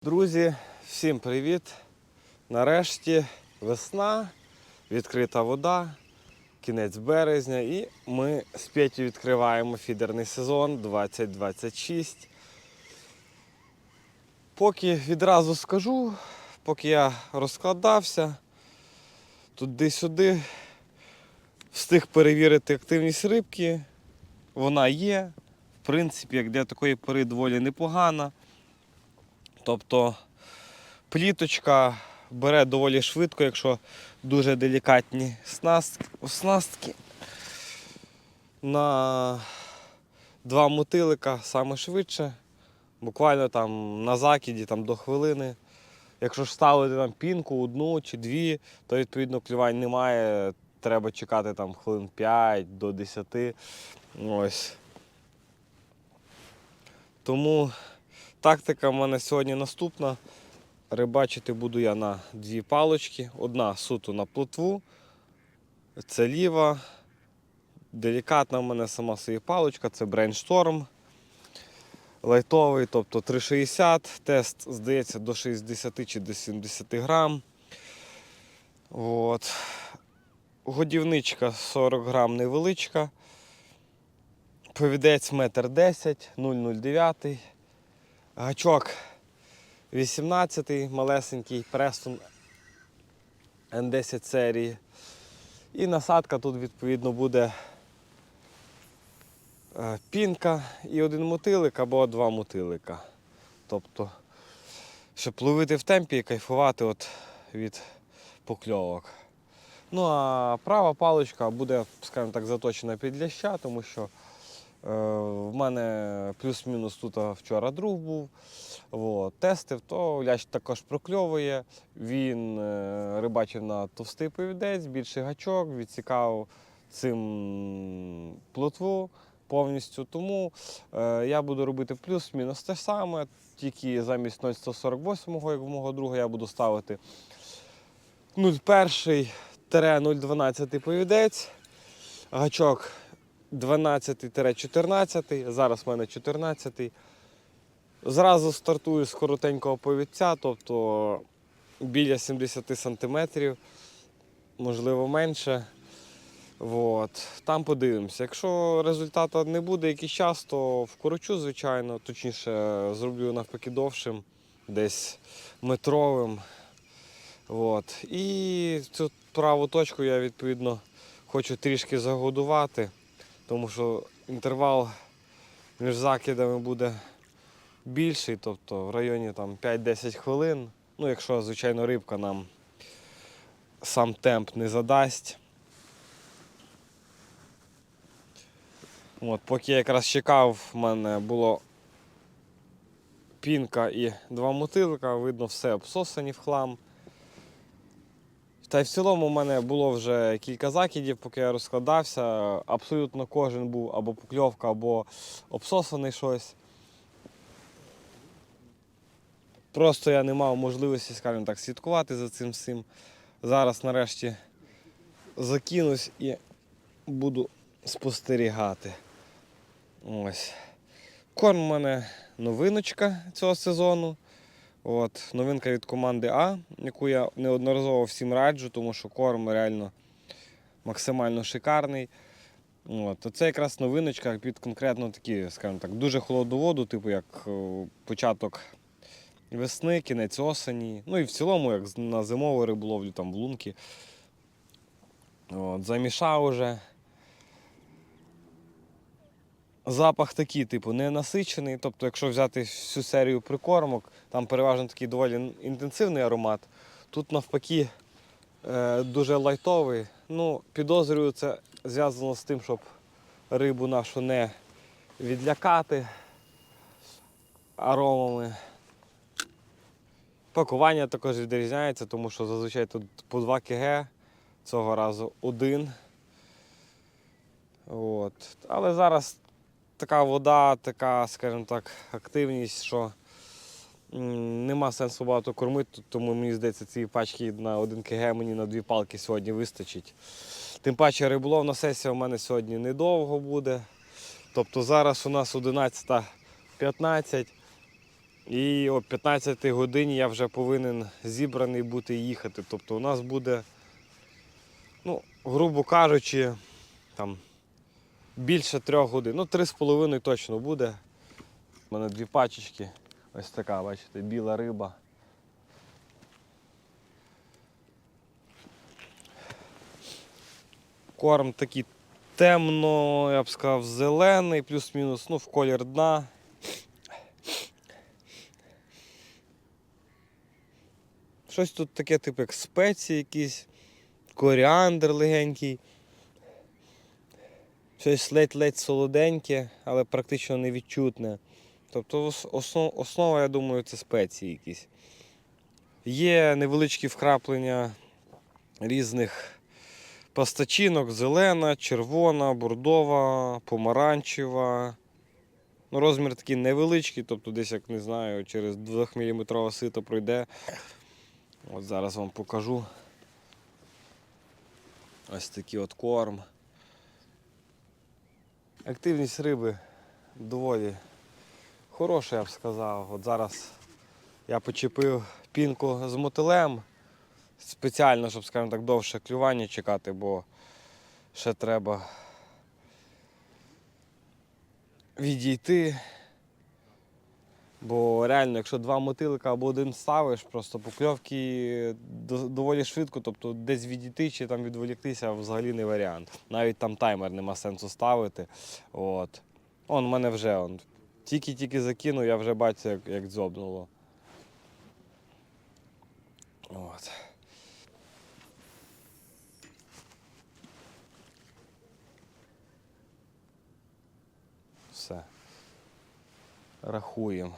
Друзі, всім привіт! Нарешті весна, відкрита вода, кінець березня і ми з Петю відкриваємо фідерний сезон 2026. Поки відразу скажу, поки я розкладався, туди-сюди, встиг перевірити активність рибки, вона є, в принципі, як для такої пори доволі непогана. Тобто пліточка бере доволі швидко, якщо дуже делікатні оснастки. На 2 мотилика саме швидше, буквально там на закиді там, до хвилини. Якщо ж ставити там пінку 1 чи 2, то відповідно клювань немає, треба чекати там хвилин 5 до 10. Ось. Тому тактика в мене сьогодні наступна. Рибачити буду я на 2 палочки. Одна суто на плотву, це ліва. Делікатна в мене сама собі палочка, це Brainstorm. Лайтовий, тобто 3,60, тест, здається, до 60 чи до 70 грам. От. Годівничка 40 грам невеличка. Повідець 1,10 м, 0,09. Гачок 18-й, малесенький Preston N10 серії. І насадка тут відповідно буде пінка і 1 мотилик або 2 мотилика. Тобто, щоб ловити в темпі і кайфувати від покльовок. Ну а права паличка буде, скажімо так, заточена під ляща, тому що в мене плюс-мінус тут вчора друг був. Тестив, то лящ також прокльовує. Він рибачив на товстий повідець, більший гачок, відсікав цим плотву повністю. Тому я буду робити плюс-мінус те саме, тільки замість 0,148, як в мого друга, я буду ставити 0,1-0,12 повідець, гачок 12-14, зараз в мене 14. Зразу стартую з коротенького повідця, тобто біля 70 см, можливо менше. Там подивимося. Якщо результату не буде якийсь час, то вкорочу, звичайно, точніше зроблю навпаки довшим, десь метровим. І цю праву точку я відповідно хочу трішки загодувати, тому що інтервал між закидами буде більший, тобто в районі 5-10 хвилин. Ну, якщо, звичайно, рибка нам сам темп не задасть. Поки я якраз чекав, в мене було пінка і 2 мотилика, видно, все обсосані в хлам. Та й в цілому в мене було вже кілька закидів, поки я розкладався. Абсолютно кожен був або покльовка, або обсосаний щось. Просто я не мав можливості, скажімо так, слідкувати за цим всім. Зараз нарешті закинусь і буду спостерігати. Ось. Корм у мене новиночка цього сезону. Новинка від команди А, яку я неодноразово всім раджу, тому що корм реально максимально шикарний. Це якраз новиночка під конкретно такі, скажімо так, дуже холодну воду, типу як початок весни, кінець осені. Ну і в цілому, як на зимову риболовлю, там в лунки. Замішав уже. Запах такий, типу, не насичений. Тобто, якщо взяти всю серію прикормок, там переважно такий доволі інтенсивний аромат. Тут навпаки дуже лайтовий. Ну, підозрюю, це зв'язано з тим, щоб рибу нашу не відлякати аромами. Пакування також відрізняється, тому що зазвичай тут по 2 кг, цього разу 1. Але зараз така вода, така, скажімо так, активність, що нема сенсу багато кормити, тому мені здається, цієї пачки на 1 кг мені на 2 палки сьогодні вистачить. Тим паче риболовна сесія у мене сьогодні недовго буде. Тобто зараз у нас 11:15. І о 15 годині я вже повинен зібраний бути і їхати. Тобто у нас буде, ну, грубо кажучи, там більше 3 годин. Ну, 3,5 точно буде. У мене 2 пачечки. Ось така, бачите, біла риба. Корм такий темно, я б сказав, зелений, плюс-мінус, ну, в колір дна. Щось тут таке, типу, як спеції якісь, коріандр легенький. Щось ледь-ледь солоденьке, але практично невідчутне. Тобто основа, я думаю, це спеції якісь. Є невеличкі вкраплення різних пастачинок: зелена, червона, бордова, помаранчева. Ну, розмір такий невеличкий, тобто десь, як не знаю, через 2-мм сито пройде. От зараз вам покажу. Ось такий от корм. Активність риби доволі хороша, я б сказав. От зараз я почепив пінку з мотилем. Спеціально, щоб, скажімо так, довше клювання чекати, бо ще треба відійти. Бо реально, якщо 2 мотилика або 1 ставиш, просто покльовки доволі швидко, тобто десь відійти чи там відволіктися взагалі не варіант. Навіть там таймер нема сенсу ставити. От. У мене вже тільки-тільки закинув, я вже бачу, як дзьобнуло. От. Все. Рахуємо.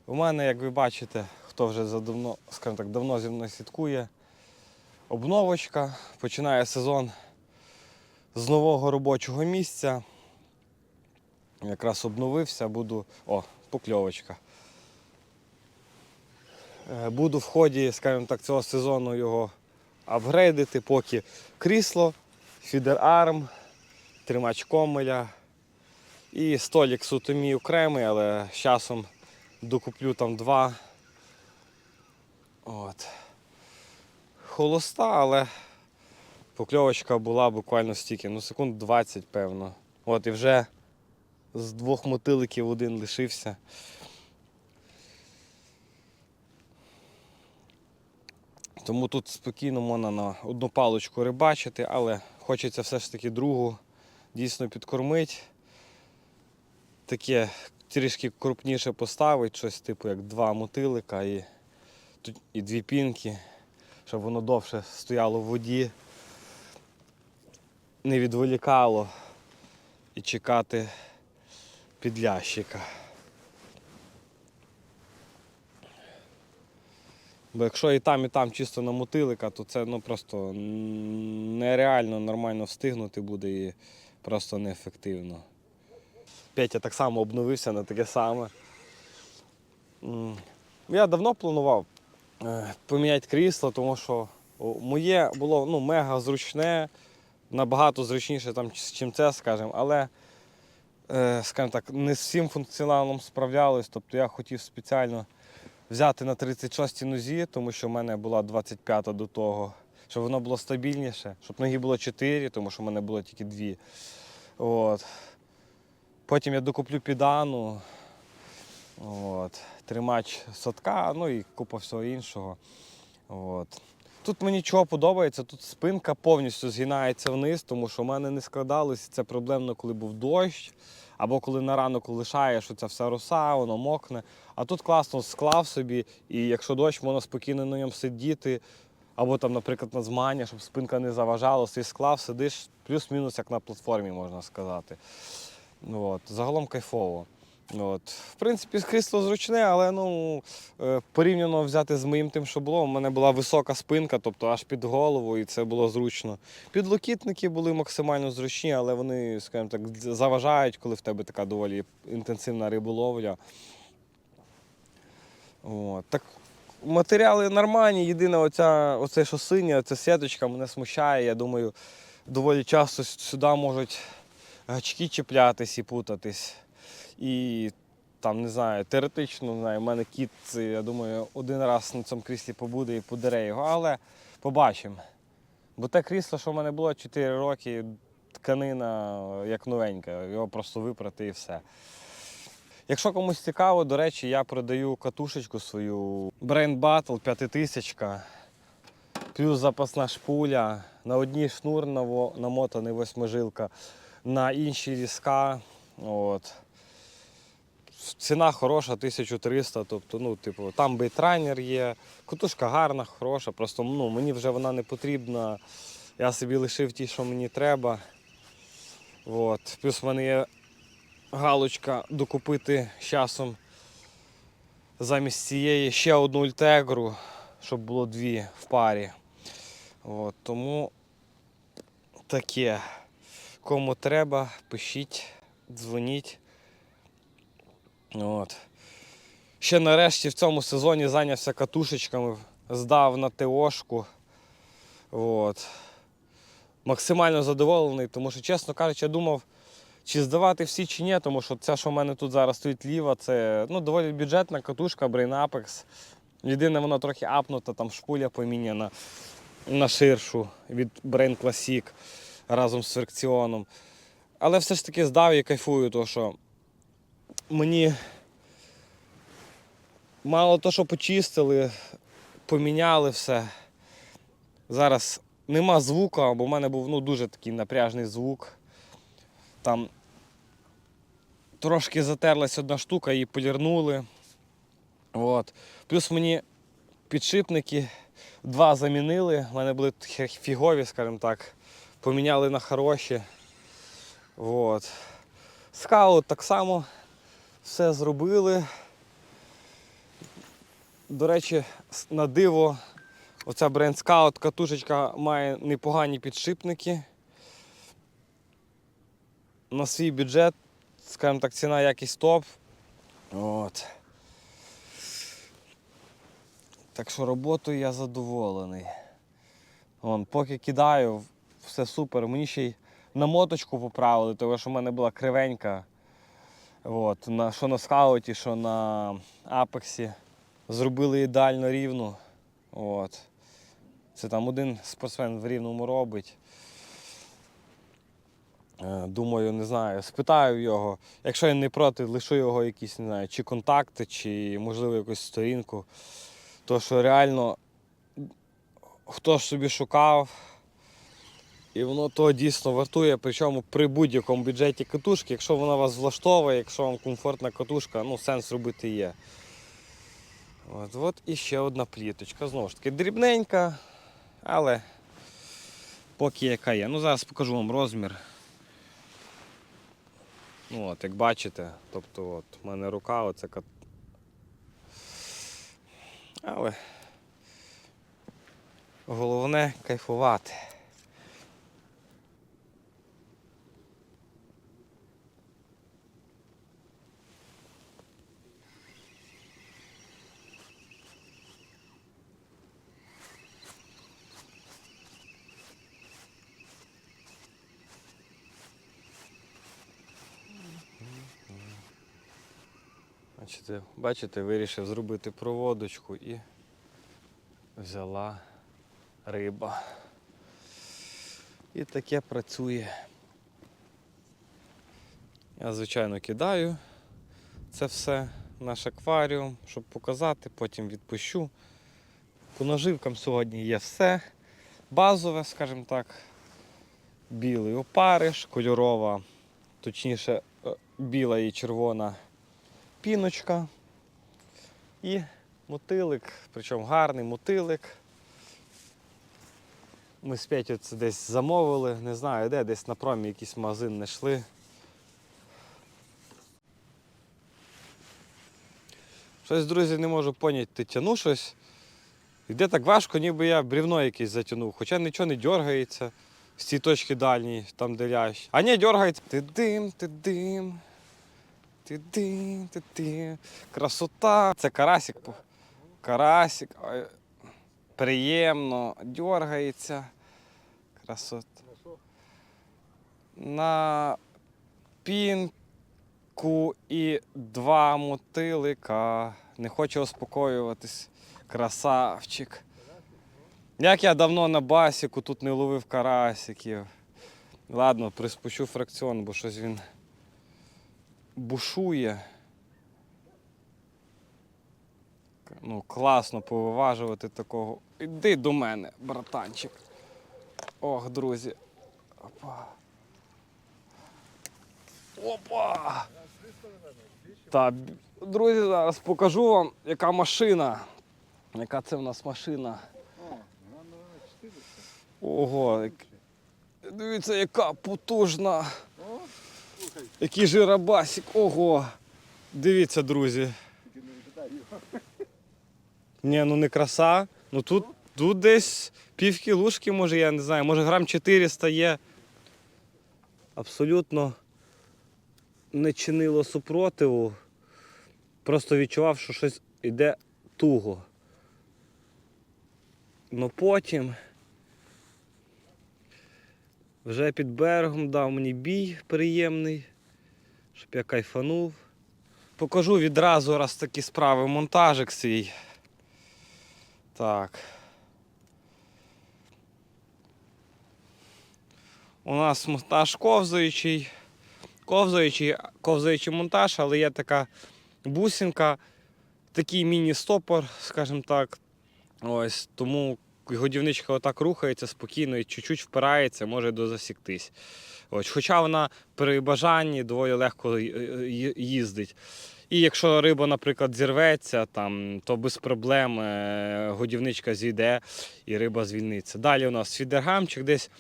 У мене, як ви бачите, хто вже давно, скажімо так, давно зі мною слідкує, обновочка. Починає сезон з нового робочого місця. Якраз обновився, буду... О, покльовочка. Буду в ході, скажімо так, цього сезону його апгрейдити, поки крісло, фідер-арм, тримач комеля і столик суто мій окремий, але з часом докуплю там 2. От. Холоста, але покльовочка була буквально стільки, ну секунд 20, певно. От і вже з 2 мотиликів 1 лишився. Тому тут спокійно можна на 1 паличку рибачити, але хочеться все ж таки другу дійсно підкормити. Таке трішки крупніше поставити, щось типу як 2 мотилика і 2 пінки, щоб воно довше стояло в воді, не відволікало і чекати підлящика. Бо якщо і там чисто на мотилика, то це просто нереально нормально встигнути буде і просто неефективно. Петя так само обновився на таке саме. Я давно планував поміняти крісло, тому що моє було мега зручне, набагато зручніше, чим це, скажімо, але скажімо так, не з всім функціоналом справлялось. Тобто я хотів спеціально взяти на 36-й нозі, тому що в мене була 25-та до того, щоб воно було стабільніше, щоб ноги було 4, тому що в мене було тільки 2. От. Потім я докуплю підану, тримач садка, ну і купа всього іншого. От. Тут мені чого подобається, тут спинка повністю згинається вниз, тому що в мене не складалось, це проблемно, коли був дощ, або коли на ранок лишаєш, оця вся роса, воно мокне. А тут класно склав собі, і якщо дощ, можна спокійно на ньому сидіти, або там, наприклад, на змагання, щоб спинка не заважала, ти склав, сидиш, плюс-мінус як на платформі, можна сказати. От. Загалом кайфово. От. В принципі, крісло зручне, але порівняно взяти з моїм тим, що було, у мене була висока спинка, тобто аж під голову, і це було зручно. Підлокітники були максимально зручні, але вони, скажімо так, заважають, коли в тебе така доволі інтенсивна риболовля. От. Так, матеріали нормальні, єдине оце що синє, оця сіточка мене смущає. Я думаю, доволі часто сюди можуть гачки чіплятись і путатись. І там, не знаю, теоретично, не знаю, в мене кіт, я думаю, один раз на цьому кріслі побуде і подере його, але побачимо. Бо те крісло, що в мене було 4 роки, тканина як новенька, його просто випрати і все. Якщо комусь цікаво, до речі, я продаю катушечку свою Brain Battle 5000, плюс запасна шпуля, на одній шнур намотаний 8-жилка, на іншій різка. От. Ціна хороша, 1300, тобто, ну, типу, там бейтрайнер є, катушка гарна, хороша, просто мені вже вона не потрібна. Я собі лишив ті, що мені треба. От. Плюс в мене є галочка докупити з часом замість цієї ще одну ультегру, щоб було 2 в парі. От. Тому таке. Кому треба, пишіть, дзвоніть. От. Ще нарешті в цьому сезоні зайнявся катушечками, здав на ТОшку. От. Максимально задоволений, тому що, чесно кажучи, я думав, чи здавати всі, чи ні, тому що ця, що в мене тут зараз стоїть ліва, це доволі бюджетна катушка Brain Apex. Єдине, вона трохи апнута, там шпуля поміняна на ширшу від Brain Classic разом з фрикціоном. Але все ж таки здав і кайфую, тому що мені мало того, що почистили, поміняли все. Зараз нема звука, бо в мене був дуже такий напряжний звук. Там трошки затерлась одна штука, її полірнули. От. Плюс мені підшипники 2 замінили, в мене були фігові, скажімо так, поміняли на хороші. От. Скаут так само все зробили. До речі, на диво, оця Brain Scout катушечка має непогані підшипники. На свій бюджет, скажімо так, ціна якість топ. От. Так що роботою я задоволений. Поки кидаю, все супер. Мені ще й намоточку поправили, тому що в мене була кривенька. От. Що на скауті, що на апексі. Зробили ідеально рівну. От. Це там один спортсмен в рівному робить. Думаю, не знаю, спитаю його. Якщо він не проти, лишу його якісь, не знаю, чи контакти, чи можливо якусь сторінку. То що реально хто ж собі шукав, і воно то дійсно вартує, причому при будь-якому бюджеті катушки, якщо вона вас влаштовує, якщо вам комфортна катушка, сенс робити є. От і ще одна пліточка, знову ж таки дрібненька, але поки яка є. Зараз покажу вам розмір. Як бачите, тобто в мене рука, оце але головне кайфувати. Бачите, вирішив зробити проводочку і взяла риба. І таке працює. Я, звичайно, кидаю це все в наш акваріум, щоб показати, потім відпущу. По наживкам сьогодні є все. Базове, скажімо так, білий опариш, кольорова, точніше біла і червона піночка і мотилик, причому гарний мотилик. Ми з Петю це десь замовили, не знаю де, десь на промі якийсь магазин знайшли. Щось, друзі, не можу поняти, тяну щось. Йде так важко, ніби я брівно якесь затягнув, хоча нічого не дергається з цієї точки дальньої, там де лящ. А ні, дергається. Ти-дим, ти-дим. Ти-дим, ти-дим. Красота. Це карасик. Карасик. Ой. Приємно. Дергається. Красота. На пін і 2 мотилика. Не хоче успокоюватись. Красавчик. Як я давно на басіку тут не ловив карасиків. Ладно, приспущу фракціон, бо щось він бушує. Ну, класно повиважувати такого. Іди до мене, братанчик. Ох, друзі. Опа. Опа! Так, друзі, зараз покажу вам, яка машина. Яка це в нас машина. Ого, дивіться, яка потужна. Який жиробасик. Ого. Дивіться, друзі. Ні, ну не краса. Ну тут десь півкілушки, може, я не знаю, може грам 400 є. Абсолютно не чинило супротиву. Просто відчував, що щось йде туго. Но потім вже під берегом дав мені бій приємний, щоб я кайфанув. Покажу відразу раз такі справи монтажик свій. Так. У нас монтаж ковзаючий монтаж, але є така бусинка, такий міні-стопор, скажімо так. Ось, тому годівничка отак рухається спокійно і чуть-чуть впирається, може дозасіктись. Ось, хоча вона при бажанні доволі легко їздить. І якщо риба, наприклад, зірветься, там, то без проблем годівничка зійде і риба звільниться. Далі у нас фідергамчик десь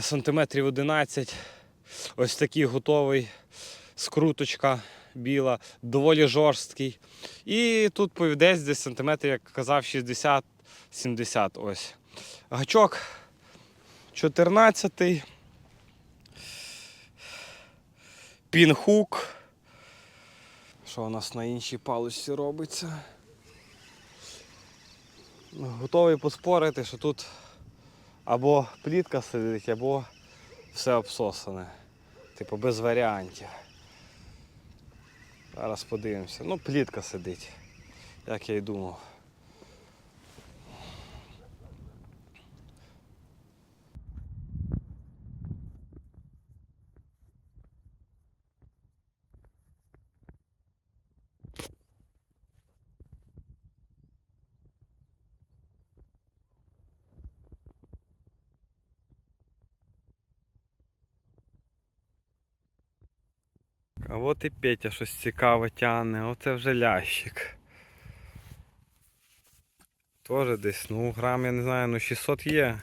сантиметрів 11. Ось такий готовий, скруточка біла, доволі жорсткий. І тут повідець десь сантиметрів, як казав, 60-70. Ось. Гачок 14-й. Пінхук. Що у нас на іншій паличці робиться? Готовий поспорити, що тут або плітка сидить, або все обсосане. Типу без варіантів. Зараз подивимося. Ну, плітка сидить, як я й думав. А от і Петя щось цікаве тягне, оце вже лящик. Тоже десь, ну грам, я не знаю, ну 600 є,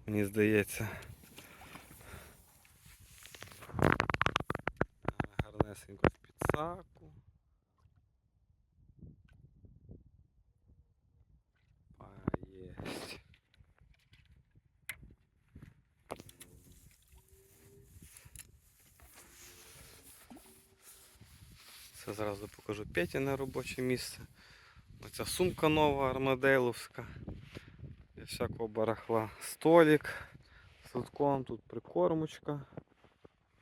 мені здається. Гарнесенько в підсаку. Єсть. Це зразу покажу Петіне робоче місце. Оця сумка нова, армадейловська. І всякого барахла. Столик з лотком, тут прикормочка.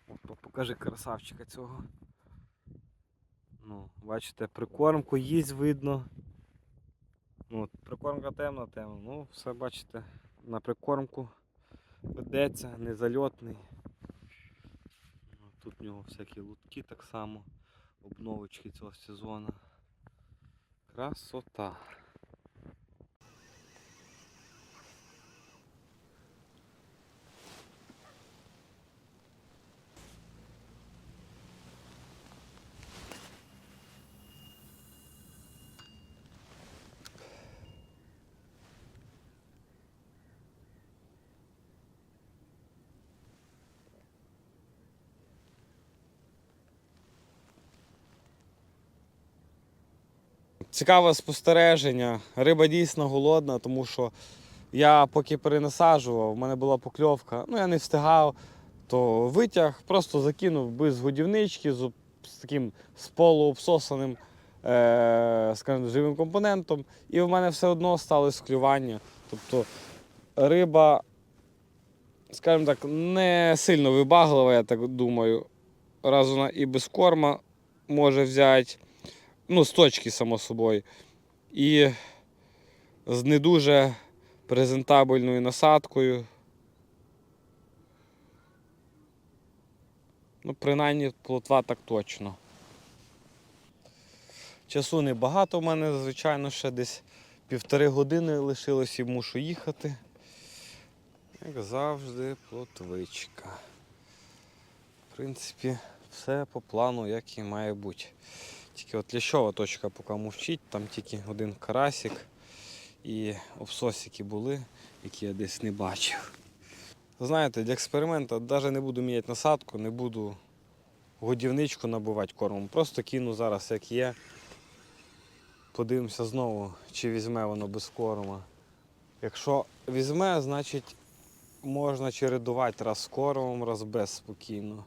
Опа, покажи красавчика цього. Ну, бачите, прикормку їсть видно. Ну, прикормка темна. Ну, все бачите, на прикормку ведеться, незальотний. Тут в нього всякі лутки так само, обновочки цього сезону. Красота. Цікаве спостереження. Риба дійсно голодна, тому що я поки перенасаджував, в мене була покльовка, ну я не встигав, то витяг, просто закинув без годівнички, з таким з полуобсосаним скажімо, живим компонентом, і в мене все одно сталося клювання. Тобто риба, скажімо так, не сильно вибаглива, я так думаю. Раз вона і без корма може взяти, ну, з точки, само собою. І з не дуже презентабельною насадкою. Ну, принаймні, плотва так точно. Часу небагато в мене, звичайно, ще десь 1,5 години лишилось і мушу їхати. Як завжди, плотвичка. В принципі, все по плану, як і має бути. Тільки от лящова точка поки мовчить, там тільки один карасик і обсосики були, які я десь не бачив. Знаєте, для експерименту навіть не буду міняти насадку, не буду годівничку набивати кормом. Просто кину зараз як є. Подивимося знову, чи візьме воно без корма. Якщо візьме, значить можна чередувати раз з кормом, раз без спокійно.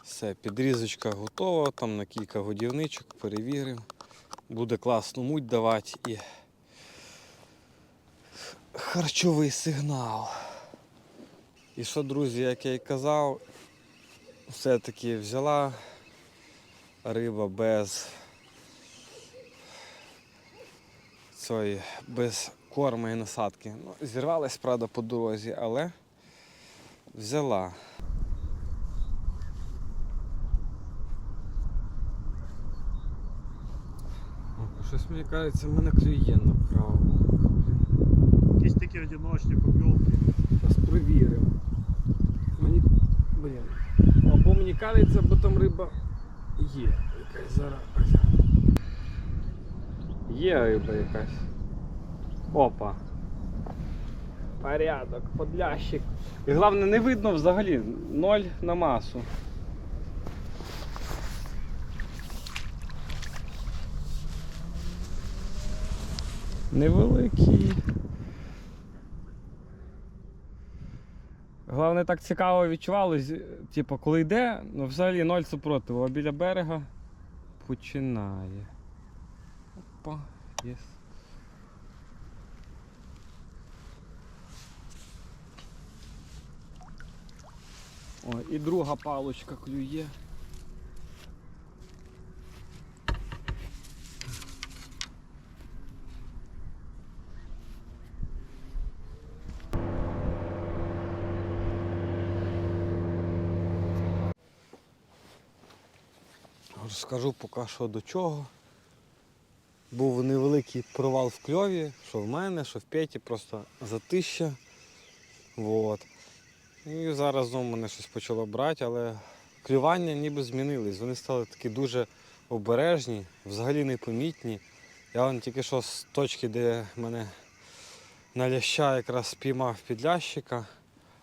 Все, підрізочка готова, там на кілька годівничок, перевіримо. Буде класно муть давати і харчовий сигнал. І що, друзі, як я і казав, все-таки взяла риба без корму і насадки. Ну, зірвалась, правда, по дорозі, але взяла. Щось мені кажеться, в мене клює направо. Якісь такі одиночні покльовки. Зараз перевіримо. Або мені кажеться, бо там риба є якась зараз. Є риба якась. Опа. Порядок, подлящик. І головне, не видно взагалі, 0 на масу. Невеликий. Головне, так цікаво відчувалось, типу, коли йде, ну взагалі 0 супротиву, а біля берега починає. Опа, єс. О, і друга палочка клює. Розкажу поки що до чого. Був невеликий провал в кльові, що в мене, що в Петі, просто затища. Вот. І зараз знову мене щось почало брати, але клювання ніби змінились. Вони стали такі дуже обережні, взагалі непомітні. Я вон тільки що з точки, де мене на ляща якраз спіймав підлящика.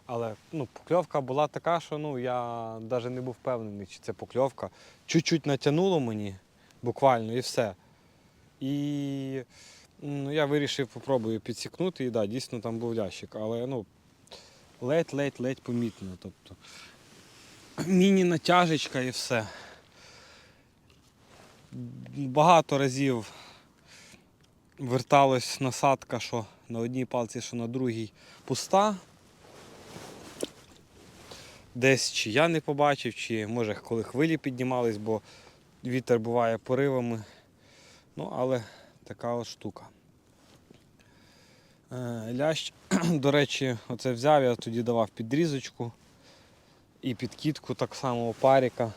Але покльовка була така, що я навіть не був впевнений, чи це покльовка. Чуть-чуть натягнуло мені, буквально, і все. І я вирішив, попробую підсікнути, і да, дійсно там був лящик. Але ледь-ледь помітно. Тобто міні-натяжечка і все. Багато разів верталась насадка, що на одній палці, що на другій пуста. Десь чи я не побачив, чи може коли хвилі піднімались, бо вітер буває поривами. Але така ось штука. Лящ, до речі, оце взяв, я тоді давав підрізочку і підкидку так само опаріка.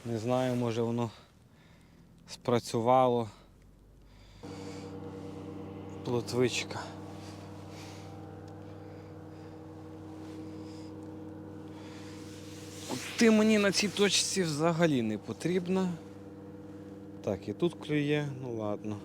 Не знаю, може воно спрацювало. Плотвичка. Ти мені на цій точці взагалі не потрібна. Так, і тут клює, ну ладно.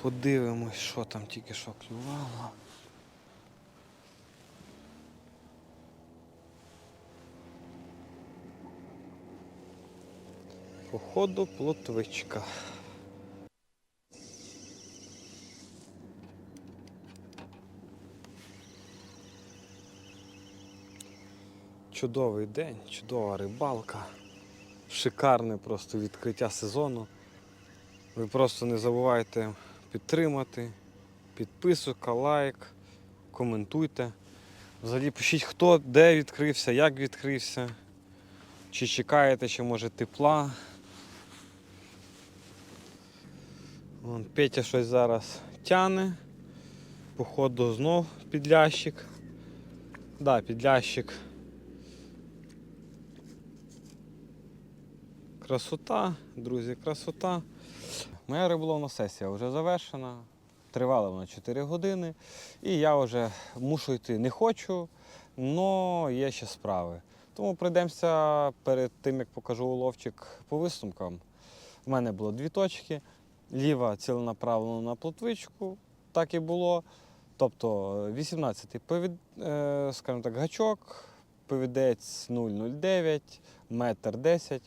Подивимось, що там тільки що клювало. Походу плотвичка. Чудовий день, чудова рибалка. Шикарне просто відкриття сезону. Ви просто не забувайте підтримати. Підписуйте, лайк, коментуйте. Взагалі пишіть, хто де відкрився, як відкрився. Чи чекаєте, чи може тепла. Вон, Петя щось зараз тяне. Походу знов підлящик. Да, підлящик. Красота, друзі, красота. Моя риболовна сесія вже завершена. Тривала вона 4 години. І я вже мушу йти. Не хочу, але є ще справи. Тому пройдемося перед тим, як покажу уловчик по висновкам. У мене було 2 точки. Ліва ціленаправлена на плотвичку, так і було. Тобто 18-й скажімо так, гачок, повідець 0,09, метр 10.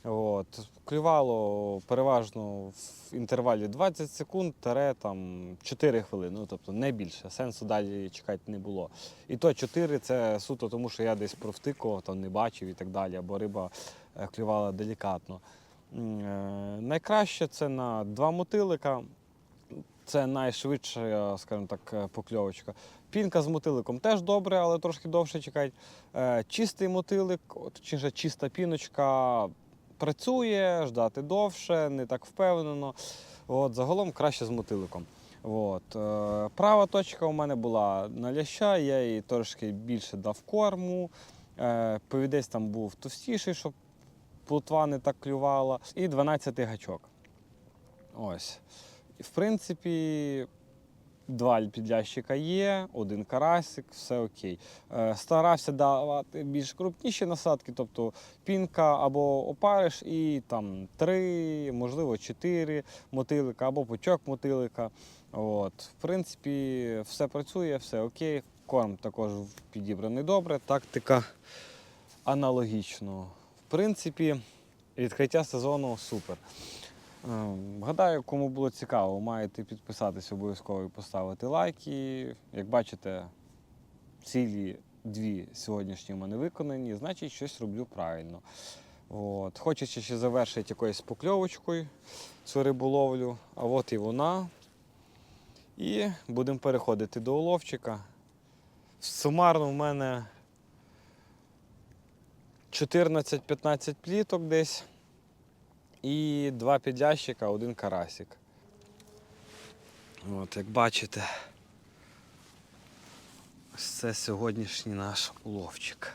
От. Клювало переважно в інтервалі 20 секунд, там 4 хвилини, ну, тобто не більше. Сенсу далі чекати не було. І то 4 це суто тому, що я десь провтикував, там не бачив і так далі, або риба клювала делікатно. Найкраще це на 2 мотилика. Це найшвидша, скажімо так, покльовочка. Пінка з мотиликом теж добре, але трошки довше чекати. Чистий мотилик, точніше чиста піночка працює, ждати довше, не так впевнено. От, загалом краще з мотиликом. От. Права точка у мене була на ляща, я їй трошки більше дав корму. Повідець там був товстіший, щоб плотва не так клювала. І 12-й гачок. Ось. В принципі, 2 підлящика є, 1 карасик, все окей. Старався давати більш крупніші насадки, тобто пінка або опариш і там 3, можливо 4 мотилика або пучок мотилика. От. В принципі, все працює, все окей. Корм також підібраний добре, тактика аналогічно. В принципі, відкриття сезону супер. Гадаю, кому було цікаво, маєте підписатись обов'язково і поставити лайки. Як бачите, цілі 2 сьогоднішні в мене виконані, значить щось роблю правильно. От. Хочеться ще завершити якоюсь покльовочкою цю риболовлю, а от і вона. І будемо переходити до уловчика. Сумарно в мене 14-15 пліток десь. І 2 підлящика, 1 карасик. От, як бачите, ось це сьогоднішній наш уловчик.